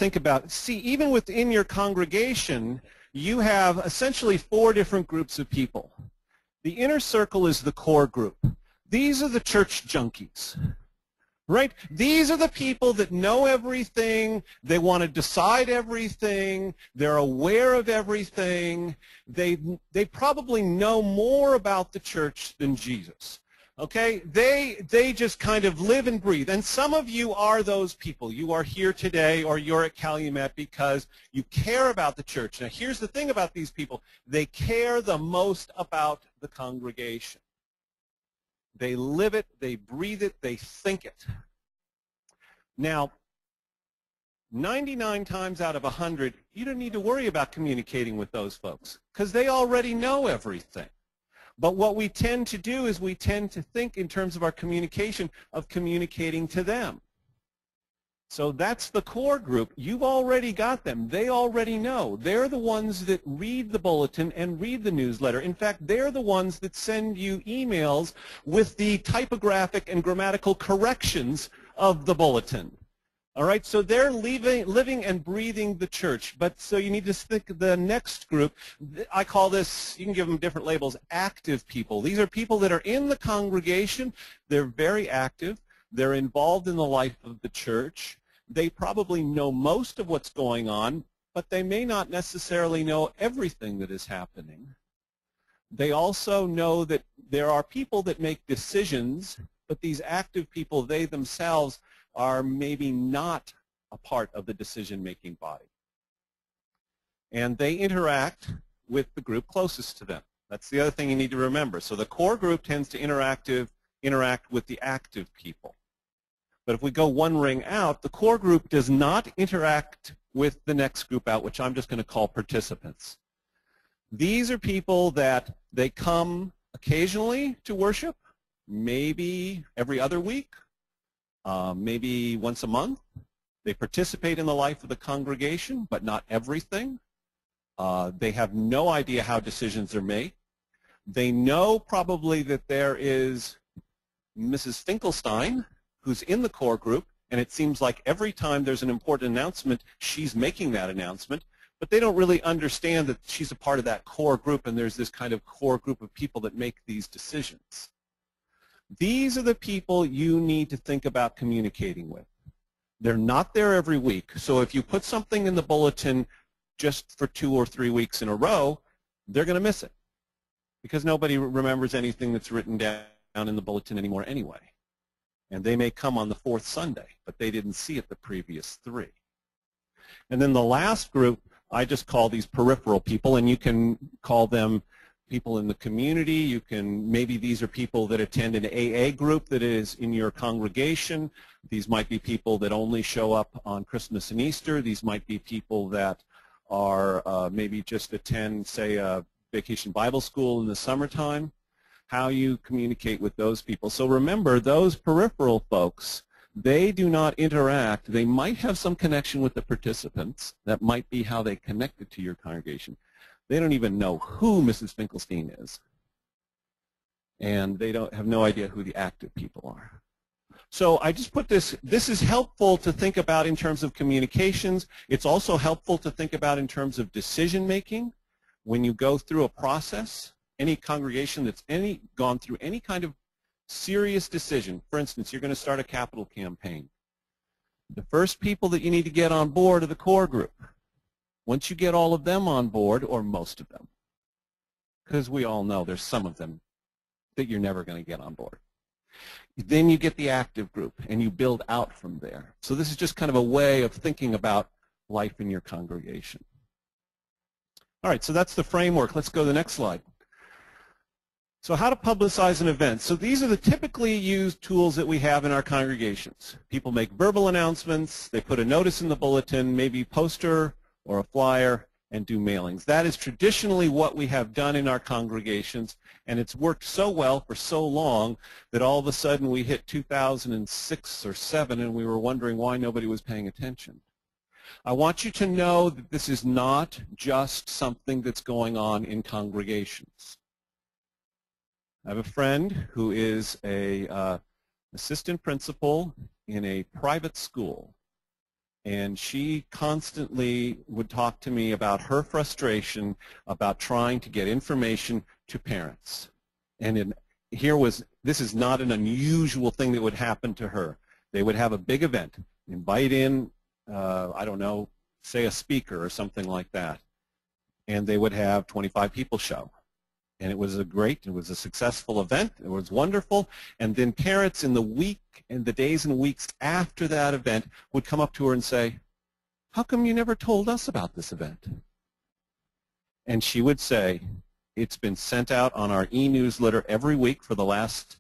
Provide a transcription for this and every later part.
think about, see, even within your congregation, you have essentially 4 different groups of people. The inner circle is the core group. These are the church junkies, right? These are the people that know everything. They want to decide everything. They're aware of everything. They probably know more about the church than Jesus. Okay, they just kind of live and breathe. And some of you are those people. You are here today or you're at Calumet because you care about the church. Now here's the thing about these people. They care the most about the congregation. They live it, they breathe it, they think it. Now, 99 times out of 100, you don't need to worry about communicating with those folks because they already know everything. But what we tend to do is we tend to think in terms of our communication of communicating to them. So that's the core group. You've already got them. They already know. They're the ones that read the bulletin and read the newsletter. In fact, they're the ones that send you emails with the typographic and grammatical corrections of the bulletin. All right, so they're living and breathing the church. But so you need to think the next group, I call this, you can give them different labels, active people. These are people that are in the congregation. They're very active. They're involved in the life of the church. They probably know most of what's going on, but they may not necessarily know everything that is happening. They also know that there are people that make decisions, but these active people, they themselves are maybe not a part of the decision-making body. And they interact with the group closest to them. That's the other thing you need to remember. So the core group tends to interact with the active people. But if we go one ring out, the core group does not interact with the next group out, which I'm just going to call participants. These are people that they come occasionally to worship, maybe every other week, maybe once a month. They participate in the life of the congregation, but not everything. They have no idea how decisions are made. They know probably that there is Mrs. Finkelstein, who's in the core group, and it seems like every time there's an important announcement, she's making that announcement, but they don't really understand that she's a part of that core group and there's this kind of core group of people that make these decisions. These are the people you need to think about communicating with. They're not there every week, so if you put something in the bulletin just for 2 or 3 weeks in a row, they're going to miss it because nobody remembers anything that's written down in the bulletin anymore anyway. And they may come on the 4th Sunday, but they didn't see it the previous 3. And then the last group, I just call these peripheral people, and you can call them people in the community. You can, maybe these are people that attend an AA group that is in your congregation. These might be people that only show up on Christmas and Easter. These might be people that are maybe just attend, say, a vacation Bible school in the summertime. How you communicate with those people. So remember, those peripheral folks, they do not interact. They might have some connection with the participants. That might be how they connected to your congregation. They don't even know who Mrs. Finkelstein is. And they don't have no idea who the active people are. So I just put this is helpful to think about in terms of communications. It's also helpful to think about in terms of decision making when you go through a process. Any congregation that's gone through any kind of serious decision. For instance, you're going to start a capital campaign. The first people that you need to get on board are the core group. Once you get all of them on board, or most of them, because we all know there's some of them that you're never going to get on board. Then you get the active group, and you build out from there. So this is just kind of a way of thinking about life in your congregation. All right, so that's the framework. Let's go to the next slide. So how to publicize an event. So these are the typically used tools that we have in our congregations. People make verbal announcements, they put a notice in the bulletin, maybe a poster or a flyer, and do mailings. That is traditionally what we have done in our congregations, and it's worked so well for so long that all of a sudden we hit 2006 or 7 and we were wondering why nobody was paying attention. I want you to know that this is not just something that's going on in congregations. I have a friend who is an assistant principal in a private school, And she constantly would talk to me about her frustration about trying to get information to parents. And this is not an unusual thing that would happen to her. They would have a big event, invite in, I don't know, say a speaker or something like that, and they would have 25 people show. And it was a successful event. It was wonderful. And then parents in the week and the days and weeks after that event would come up to her and say, "How come you never told us about this event?" And she would say, "It's been sent out on our e-newsletter every week for the last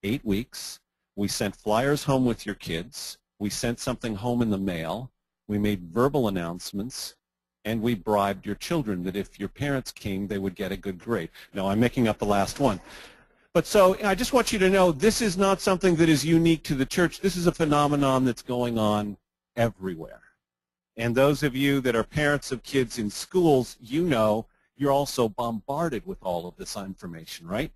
8 weeks. We sent flyers home with your kids. We sent something home in the mail. We made verbal announcements. And we bribed your children that if your parents came, they would get a good grade." No, I'm making up the last one. But so I just want you to know this is not something that is unique to the church. This is a phenomenon that's going on everywhere. And those of you that are parents of kids in schools, you know you're also bombarded with all of this information, right?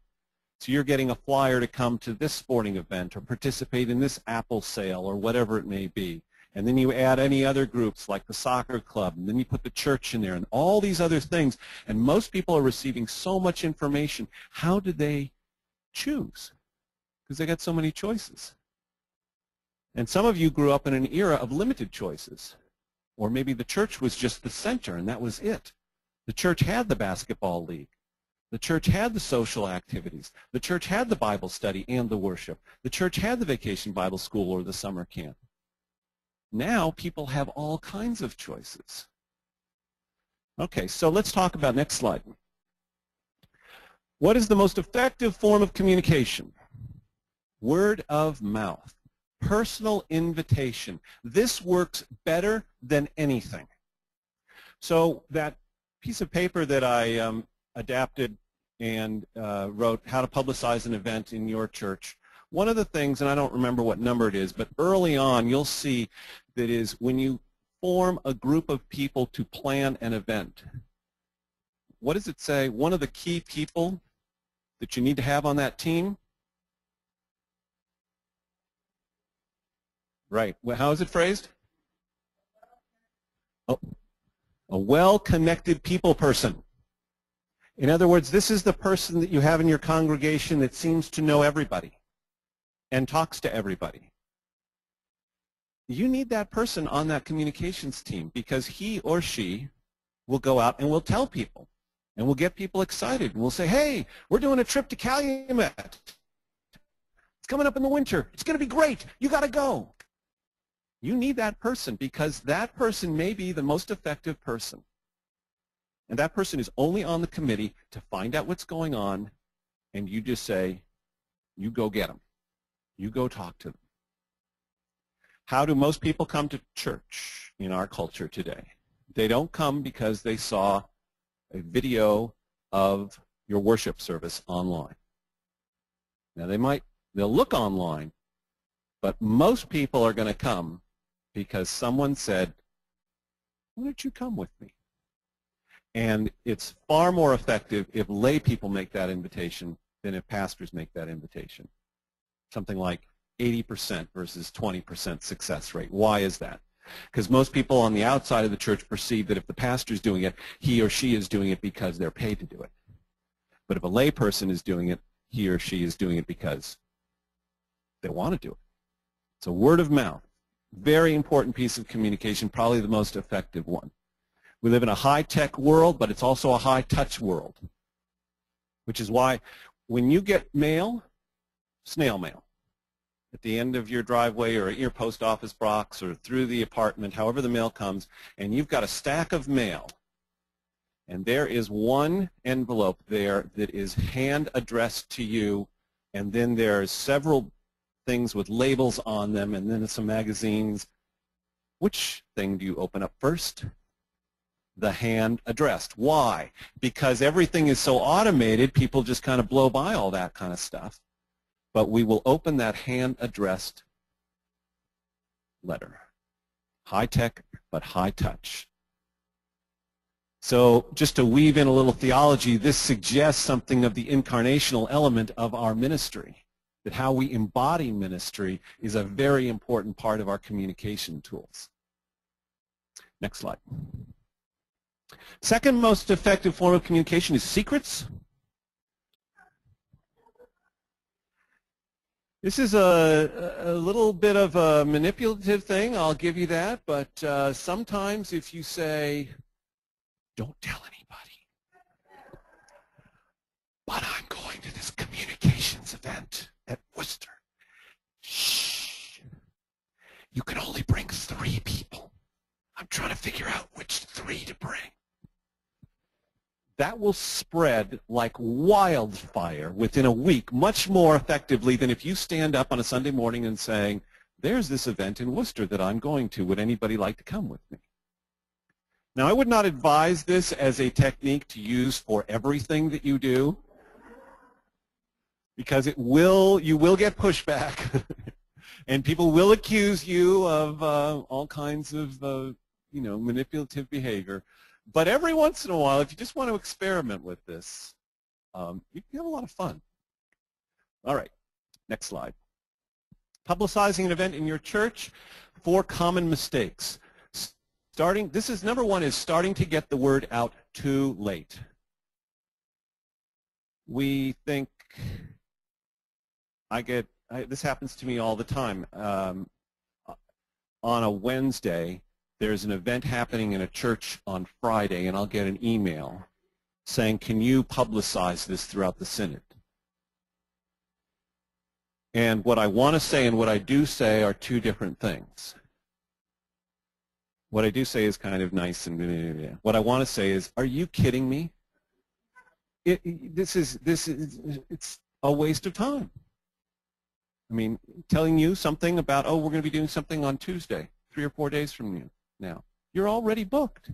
So you're getting a flyer to come to this sporting event or participate in this Apple sale or whatever it may be. And then you add any other groups like the soccer club, and then you put the church in there and all these other things. And most people are receiving so much information. How do they choose? Because they got so many choices. And some of you grew up in an era of limited choices. Or maybe the church was just the center and that was it. The church had the basketball league. The church had the social activities. The church had the Bible study and the worship. The church had the vacation Bible school or the summer camp. Now people have all kinds of choices. Okay, so let's talk about, next slide. What is the most effective form of communication? Word of mouth. Personal invitation. This works better than anything. So that piece of paper that I adapted and wrote, how to publicize an event in your church, one of the things, and I don't remember what number it is, but early on you'll see that is when you form a group of people to plan an event, what does it say? One of the key people that you need to have on that team? Right. Well, how is it phrased? Oh, a well-connected people person. In other words, this is the person that you have in your congregation that seems to know everybody and talks to everybody. You need that person on that communications team because he or she will go out and will tell people and will get people excited and will say, "Hey, we're doing a trip to Calumet. It's coming up in the winter. It's going to be great. You got to go." You need that person because that person may be the most effective person. And that person is only on the committee to find out what's going on, and you just say, you go get them. You go talk to them. How do most people come to church in our culture today? They don't come because they saw a video of your worship service online. Now they'll look online, but most people are going to come because someone said, "Why don't you come with me?" And it's far more effective if lay people make that invitation than if pastors make that invitation. Something like 80% versus 20% success rate. Why is that? Because most people on the outside of the church perceive that if the pastor's doing it, he or she is doing it because they're paid to do it. But if a lay person is doing it, he or she is doing it because they want to do it. So word of mouth, very important piece of communication, probably the most effective one. We live in a high-tech world, but it's also a high-touch world, which is why when you get mail, snail mail, at the end of your driveway or at your post office box or through the apartment, however the mail comes, and you've got a stack of mail, and there is one envelope there that is hand addressed to you, and then there's several things with labels on them, and then some magazines. Which thing do you open up first? The hand addressed. Why? Because everything is so automated, people just kind of blow by all that kind of stuff. But we will open that hand addressed letter. High tech, but high touch. So just to weave in a little theology, this suggests something of the incarnational element of our ministry. That how we embody ministry is a very important part of our communication tools. Next slide. Second most effective form of communication is secrets. This is a little bit of a manipulative thing, I'll give you that, but sometimes if you say, don't tell anybody, but I'm going to this communications event at Worcester. Shh. You can only bring 3 people. I'm trying to figure out which 3 to bring. That will spread like wildfire within a week much more effectively than if you stand up on a Sunday morning and saying, there's this event in Worcester that I'm going to. Would anybody like to come with me? Now, I would not advise this as a technique to use for everything that you do, because you will get pushback, and people will accuse you of all kinds of manipulative behavior. But every once in a while, if you just want to experiment with this, you can have a lot of fun. All right, next slide. Publicizing an event in your church, 4 common mistakes. This is number 1 is starting to get the word out too late. We think, this happens to me all the time. On a Wednesday, there's an event happening in a church on Friday, and I'll get an email saying, can you publicize this throughout the Synod? And what I want to say and what I do say are 2 different things. What I do say is kind of nice and what I want to say is, are you kidding me? It's a waste of time. I mean, telling you something about, oh, we're going to be doing something on Tuesday, 3 or 4 days from now. You're already booked,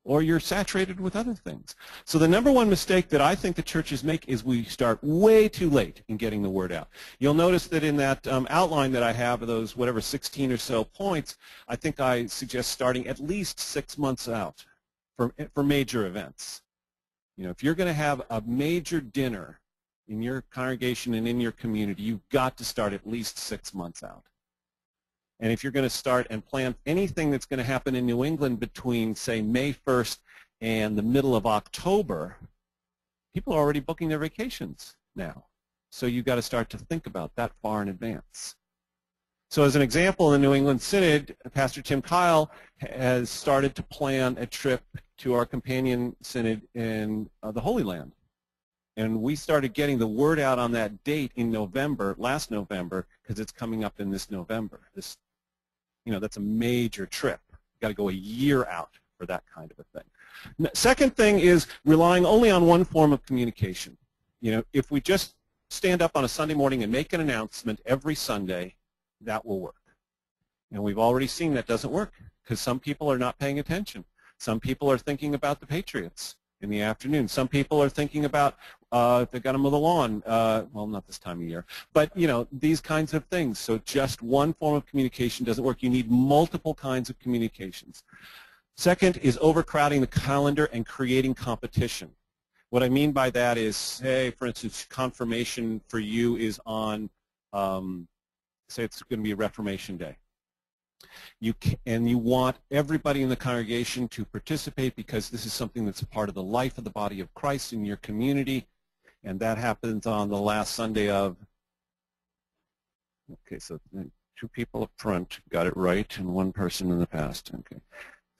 or you're saturated with other things. So the number 1 mistake that I think the churches make is we start way too late in getting the word out. You'll notice that in that outline that I have of those, 16 or so points, I think I suggest starting at least 6 months out for major events. If you're going to have a major dinner in your congregation and in your community, you've got to start at least 6 months out. And if you're going to start and plan anything that's going to happen in New England between, say, May 1st and the middle of October, people are already booking their vacations now. So you've got to start to think about that far in advance. So as an example, in the New England Synod, Pastor Tim Kyle has started to plan a trip to our companion synod in the Holy Land. And we started getting the word out on that date in November, last November, because it's coming up in this November. That's a major trip. You've got to go a year out for that kind of a thing. Second thing is relying only on one form of communication. If we just stand up on a Sunday morning and make an announcement every Sunday, that will work. And we've already seen that doesn't work because some people are not paying attention. Some people are thinking about the Patriots in the afternoon. Some people are thinking about if they've got to mow the lawn. Well, not this time of year. But, these kinds of things. So just one form of communication doesn't work. You need multiple kinds of communications. Second is overcrowding the calendar and creating competition. What I mean by that is, say, for instance, confirmation for you is on, say it's going to be Reformation Day. And you want everybody in the congregation to participate because this is something that's a part of the life of the body of Christ in your community, and that happens on the last Sunday of, okay, so 2 people up front got it right and 1 person in the past. Okay.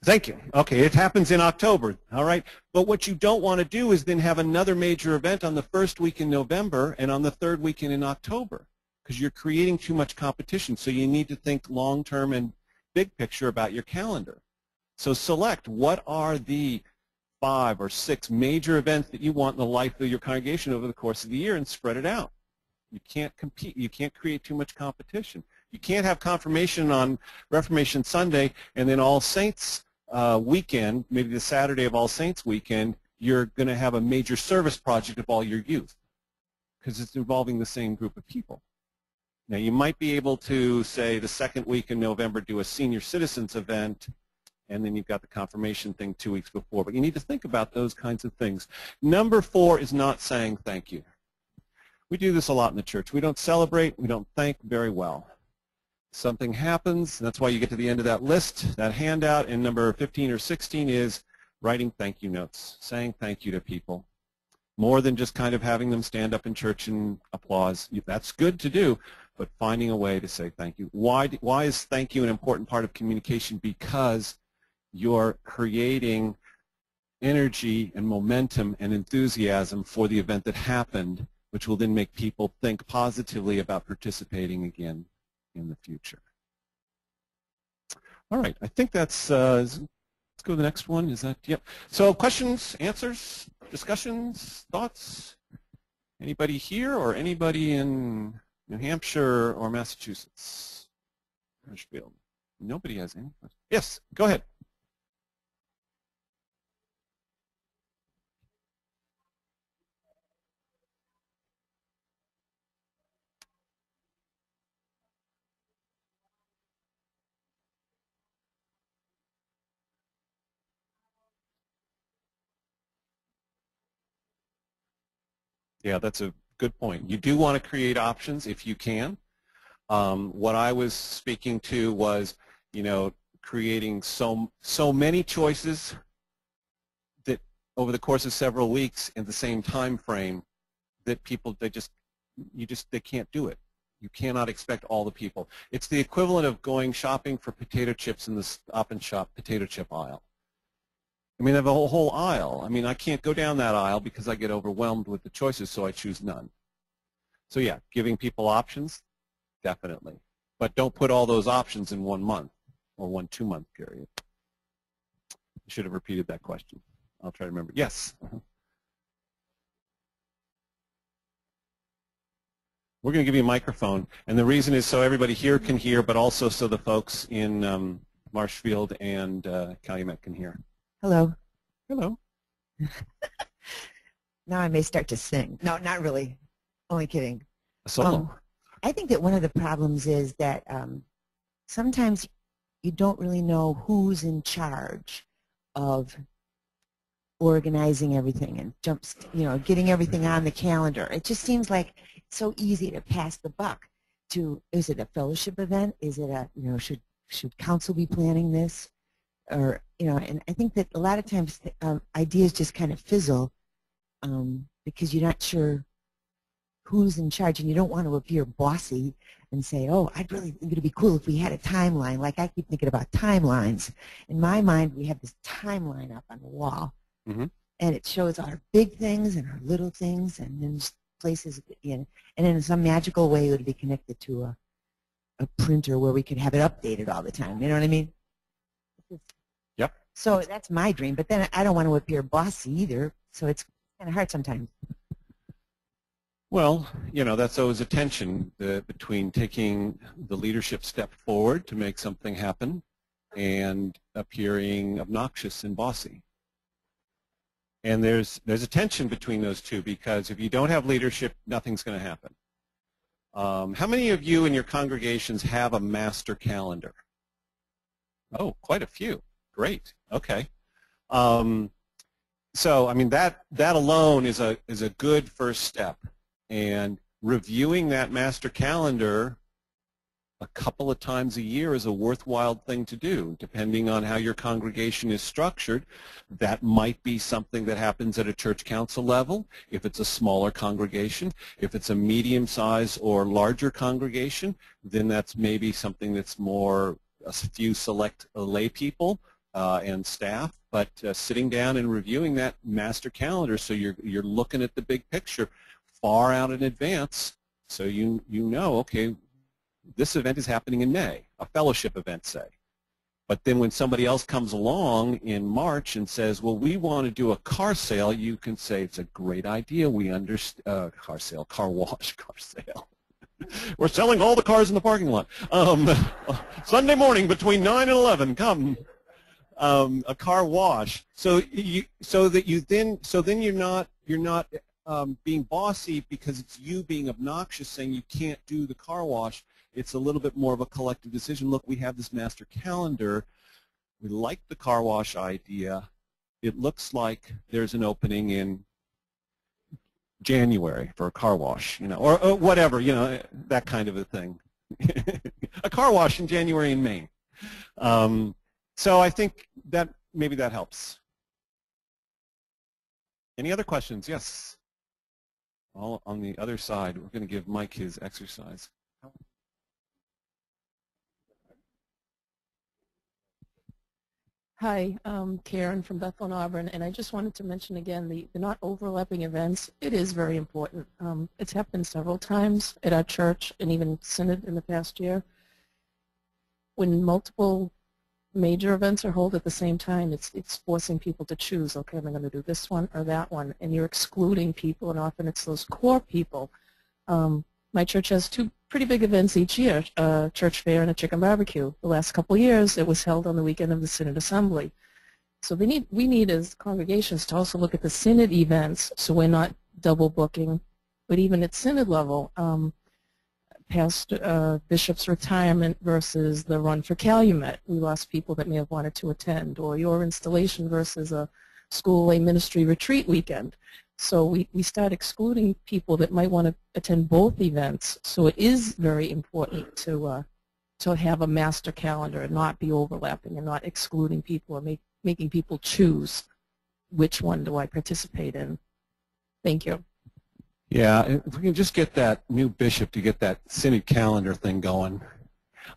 Thank you. Okay, it happens in October, all right? But what you don't want to do is then have another major event on the 1st week in November and on the 3rd weekend in October, because you're creating too much competition. So you need to think long-term and big picture about your calendar. So select what are the 5 or 6 major events that you want in the life of your congregation over the course of the year and spread it out. You can't compete. You can't create too much competition. You can't have confirmation on Reformation Sunday and then All Saints weekend, maybe the Saturday of All Saints weekend, you're going to have a major service project of all your youth because it's involving the same group of people. Now, you might be able to, say, the 2nd week in November, do a senior citizens event, and then you've got the confirmation thing 2 weeks before. But you need to think about those kinds of things. Number 4 is not saying thank you. We do this a lot in the church. We don't celebrate. We don't thank very well. something happens, and that's why you get to the end of that list, that handout, and number 15 or 16 is writing thank you notes, saying thank you to people. More than just kind of having them stand up in church and applause. That's good to do, but finding a way to say thank you. Why is thank you an important part of communication? Because you're creating energy and momentum and enthusiasm for the event that happened, which will then make people think positively about participating again in the future. All right, I think that's, let's go to the next one. Is that, yep. So questions, answers, discussions, thoughts? Anybody here or anybody in New Hampshire or Massachusetts? Marshfield. Nobody has any questions. Yes, go ahead. Yeah, that's a good point. You do want to create options if you can. What I was speaking to was, you know, creating so many choices that over the course of several weeks in the same time frame that people, they can't do it. You cannot expect all the people. It's the equivalent of going shopping for potato chips in the Stop and Shop potato chip aisle. I mean, I have a whole aisle. I mean, I can't go down that aisle because I get overwhelmed with the choices, so I choose none. So yeah, giving people options, definitely. But don't put all those options in 1 month or 1 2-month period. I should have repeated that question. I'll try to remember. Yes? We're going to give you a microphone, and the reason is so everybody here can hear, but also so the folks in Marshfield and Calumet can hear. Hello. Hello. Now I may start to sing. No, not really. Only kidding. A solo. I think that one of the problems is that sometimes you don't really know who's in charge of organizing everything and getting everything on the calendar. It just seems like it's so easy to pass the buck to, is it a fellowship event? Is it a, should council be planning this? Or, and I think that a lot of times ideas just kind of fizzle because you're not sure who's in charge, and you don't want to appear bossy and say, oh, I'd really think it would be cool if we had a timeline. Like I keep thinking about timelines. In my mind, we have this timeline up on the wall, and it shows our big things and our little things, and then places, and in some magical way it would be connected to a printer where we could have it updated all the time. You know what I mean? Yep. So that's my dream, but then I don't want to appear bossy either, so it's kind of hard sometimes. Well, that's always a tension between taking the leadership step forward to make something happen and appearing obnoxious and bossy. And there's a tension between those two, because if you don't have leadership, nothing's going to happen. How many of you in your congregations have a master calendar? Oh, quite a few. Great. Okay. So, I mean, that alone is a good first step. And reviewing that master calendar a couple of times a year is a worthwhile thing to do. Depending on how your congregation is structured, that might be something that happens at a church council level, if it's a smaller congregation. If it's a medium-sized or larger congregation, then that's maybe something that's more a few select lay people and staff. But sitting down and reviewing that master calendar, so you're looking at the big picture far out in advance, so you know, okay, this event is happening in May, a fellowship event, say. But then when somebody else comes along in March and says, well, we want to do a car sale, you can say, it's a great idea. We understand, car sale, car wash, car sale. We're selling all the cars in the parking lot. Sunday morning between 9 and 11, come. A car wash. So then you're not being bossy because it's you being obnoxious, saying you can't do the car wash. It's a little bit more of a collective decision. Look, we have this master calendar. We like the car wash idea. It looks like there's an opening in January for a car wash, or whatever, that kind of a thing. A car wash in January in Maine. So I think that maybe that helps. Any other questions? Yes. All on the other side. We're going to give Mike his exercise. Hi, Karen from Bethlehem, Auburn, and I just wanted to mention again the not overlapping events. It is very important. It's happened several times at our church and even Synod in the past year. When multiple major events are held at the same time, it's forcing people to choose, okay, am I going to do this one or that one? And you're excluding people, and often it's those core people. My church has two pretty big events each year, a church fair and a chicken barbecue. The last couple of years, it was held on the weekend of the Synod Assembly. So we need as congregations to also look at the Synod events so we're not double booking, but even at Synod level, past bishop's retirement versus the run for Calumet. We lost people that may have wanted to attend, or your installation versus a school lay ministry retreat weekend. So we start excluding people that might want to attend both events. So it is very important to have a master calendar and not be overlapping and not excluding people or making people choose which one do I participate in. Thank you. Yeah, if we can just get that new bishop to get that Synod calendar thing going.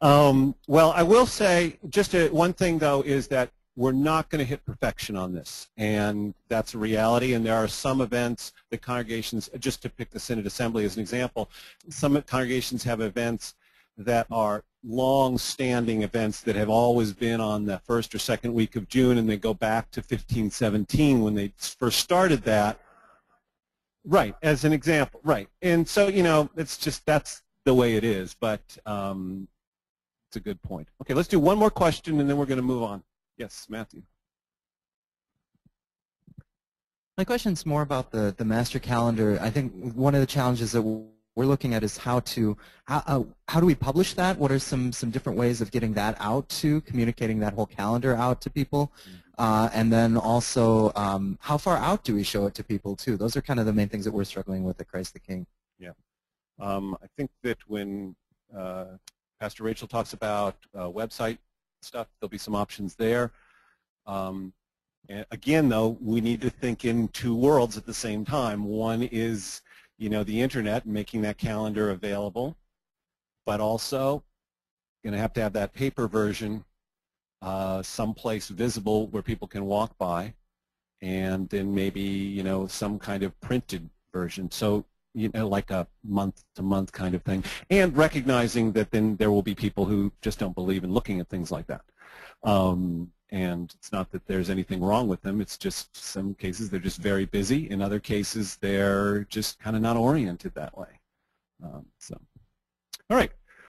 Well, I will say just one thing, though, is that we're not going to hit perfection on this, and that's a reality. And there are some events that congregations, just to pick the Synod Assembly as an example, some congregations have events that are long-standing events that have always been on the first or second week of June, and they go back to 1517 when they first started that. Right, as an example, right. And so, you know, it's just, that's the way it is, but it's a good point. Okay, let's do one more question, and then we're going to move on. Yes, Matthew. My question is more about the master calendar. I think one of the challenges that we're looking at is how do we publish that? What are some different ways of getting that out to, communicating that whole calendar out to people? And then also, how far out do we show it to people too? Those are kind of the main things that we're struggling with at Christ the King. Yeah. I think that when Pastor Rachel talks about website stuff, there'll be some options there. And again, though, we need to think in two worlds at the same time. One is, you know, the internet, making that calendar available, but also going to have that paper version someplace visible where people can walk by, and then maybe, you know, some kind of printed version. So, you know, like a month-to-month kind of thing, and recognizing that then there will be people who just don't believe in looking at things like that. And it's not that there's anything wrong with them. It's just some cases they're just very busy. In other cases, they're just kind of not oriented that way. So, all right.